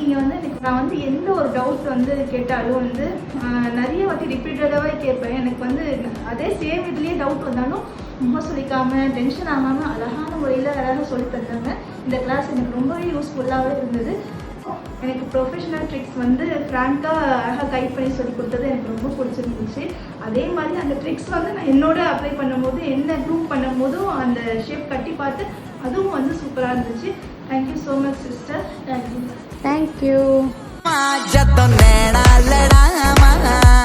நீங்கள் வந்து நான் வந்து எந்த ஒரு டவுட் வந்து கேட்டாலும் வந்து நிறைய வாட்டி ரிப்பீட்டடாகவே கேட்பேன். எனக்கு வந்து அதே சேம் இதுலேயே டவுட் வந்தாலும் ரொம்ப சொல்லிக்காமல் டென்ஷன் ஆகாமல் அழகான முறையில் அழகாக சொல்லி தந்தாங்க. இந்த கிளாஸ் எனக்கு ரொம்பவே யூஸ்ஃபுல்லாகவே இருந்தது. எனக்கு ப்ரொஃபஷனல் ட்ரிக்ஸ் வந்து ஃப்ராங்காக அழகாக கைட் பண்ணி சொல்லி கொடுத்தது எனக்கு ரொம்ப பிடிச்சிருந்துச்சு. அதே மாதிரி அந்த ட்ரிக்ஸ் வந்து நான் என்னோட அப்ளை பண்ணும்போது என்ன குரூப் பண்ணும்போதும் அந்த ஷேப் கட்டி பார்த்து அதுவும் வந்து சூப்பராக இருந்துச்சு. Thank you so much sister. Thank you.